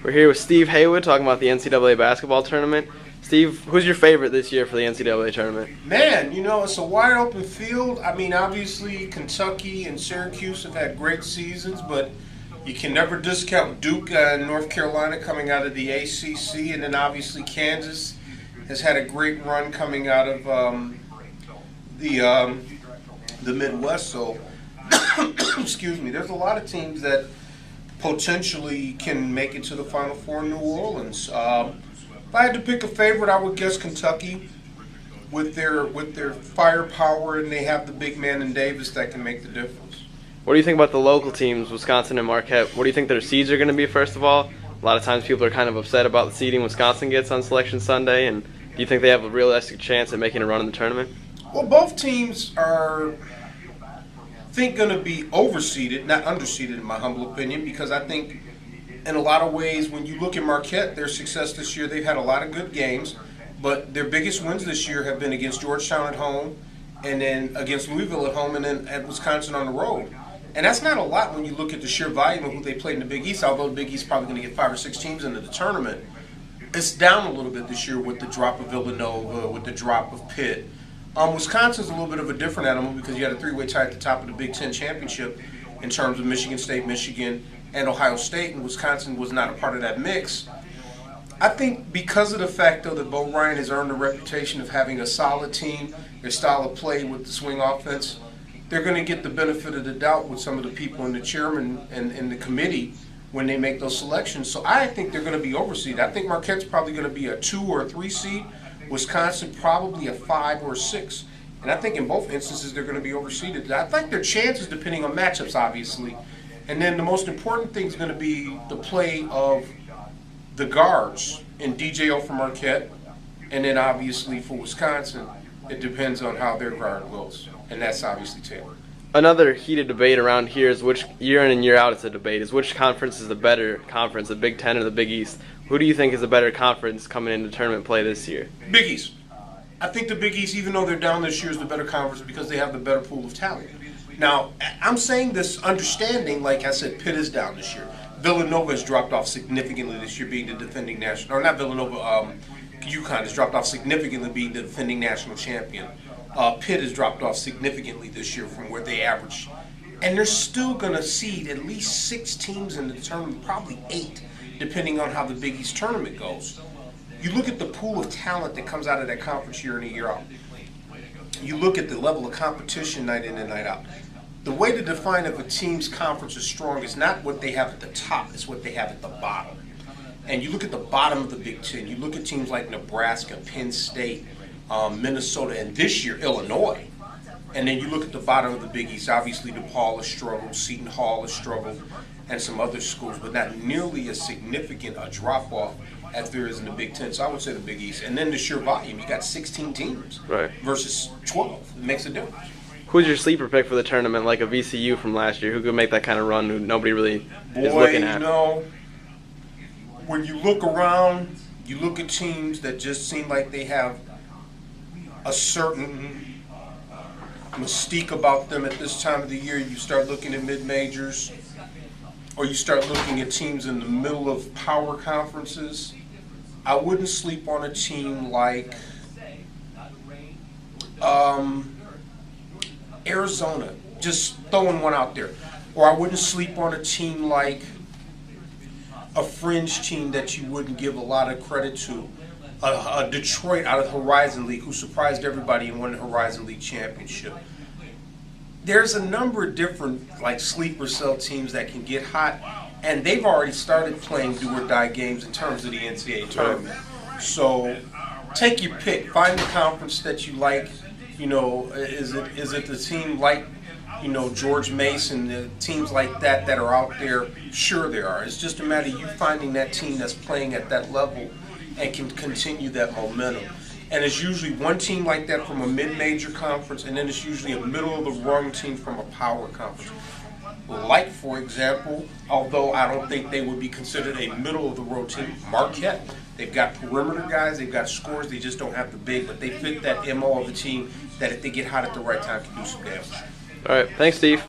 We're here with Steve Haywood talking about the NCAA basketball tournament. Steve, who's your favorite this year for the NCAA tournament? Man, it's a wide open field. I mean, obviously Kentucky and Syracuse have had great seasons, but you can never discount Duke and North Carolina coming out of the ACC, and then obviously Kansas has had a great run coming out of the Midwest. So, excuse me, there's a lot of teams that potentially can make it to the Final Four in New Orleans. If I had to pick a favorite, I would guess Kentucky with their firepower, and they have the big man in Davis that can make the difference. What do you think about the local teams, Wisconsin and Marquette? What do you think their seeds are going to be, first of all? A lot of times people are kind of upset about the seeding Wisconsin gets on Selection Sunday, and do you think they have a realistic chance at making a run in the tournament? Well, both teams are, I think, going to be overseeded, not underseeded in my humble opinion, because I think in a lot of ways, when you look at Marquette, their success this year, they've had a lot of good games, but their biggest wins this year have been against Georgetown at home, and then against Louisville at home, and then at Wisconsin on the road. And that's not a lot when you look at the sheer volume of who they played in the Big East, although the Big East is probably going to get 5 or 6 teams into the tournament. It's down a little bit this year with the drop of Villanova, with the drop of Pitt. Wisconsin's a little bit of a different animal because you had a 3-way tie at the top of the Big Ten championship in terms of Michigan State, Michigan, and Ohio State, and Wisconsin was not a part of that mix. I think because of the fact, though, that Bo Ryan has earned a reputation of having a solid team, their style of play with the swing offense, they're going to get the benefit of the doubt with some of the people in the chairman and the committee when they make those selections. So I think they're going to be overseeded. I think Marquette's probably going to be a 2 or a 3 seed. Wisconsin probably a 5 or a 6. And I think in both instances they're going to be overseeded. I think their chances, depending on matchups, obviously. And then the most important thing is going to be the play of the guards in DJO for Marquette. And then obviously for Wisconsin, it depends on how their guard goes. And that's obviously Taylor. Another heated debate around here is which, year in and year out it's a debate, is which conference is the better conference, the Big Ten or the Big East? Who do you think is a better conference coming into tournament play this year? Big East. I think the Big East, even though they're down this year, is the better conference because they have the better pool of talent. Now, I'm saying this understanding, like I said, Pitt is down this year. Villanova has dropped off significantly this year, being the defending national, or not Villanova, UConn has dropped off significantly, being the defending national champion. Pitt has dropped off significantly this year from where they averaged. And they're still going to seed at least 6 teams in the tournament, probably 8, depending on how the Big East tournament goes. You look at the pool of talent that comes out of that conference year in and year out. You look at the level of competition night in and night out. The way to define if a team's conference is strong is not what they have at the top, it's what they have at the bottom. And you look at the bottom of the Big Ten, you look at teams like Nebraska, Penn State, Minnesota, and this year, Illinois. And then you look at the bottom of the Big East. Obviously, DePaul has struggled, Seton Hall has struggled, and some other schools, but not nearly as significant a drop-off as there is in the Big Ten. So I would say the Big East. And then the sheer volume, you got 16 teams versus 12. It makes a difference. Who's your sleeper pick for the tournament, like a VCU from last year? Who could make that kind of run who nobody really is looking at? When you look around, you look at teams that just seem like they have a certain mystique about them at this time of the year. You start looking at mid-majors, or you start looking at teams in the middle of power conferences. I wouldn't sleep on a team like Arizona, just throwing one out there. Or I wouldn't sleep on a team like a fringe team that you wouldn't give a lot of credit to. A Detroit out of the Horizon League who surprised everybody and won the Horizon League championship. There's a number of different sleeper cell teams that can get hot, and they've already started playing do-or-die games in terms of the NCAA tournament. So take your pick. Find the conference that you like. Is it the team like George Mason, the teams like that are out there? Sure there are. It's just a matter of you finding that team that's playing at that level and can continue that momentum. And it's usually one team like that from a mid-major conference, and then it's usually a middle-of-the-rung team from a power conference. Like, for example, although I don't think they would be considered a middle-of-the-road team, Marquette. They've got perimeter guys, they've got scorers, they just don't have the big, but they fit that MO of the team that if they get hot at the right time can do some damage. All right, thanks, Steve.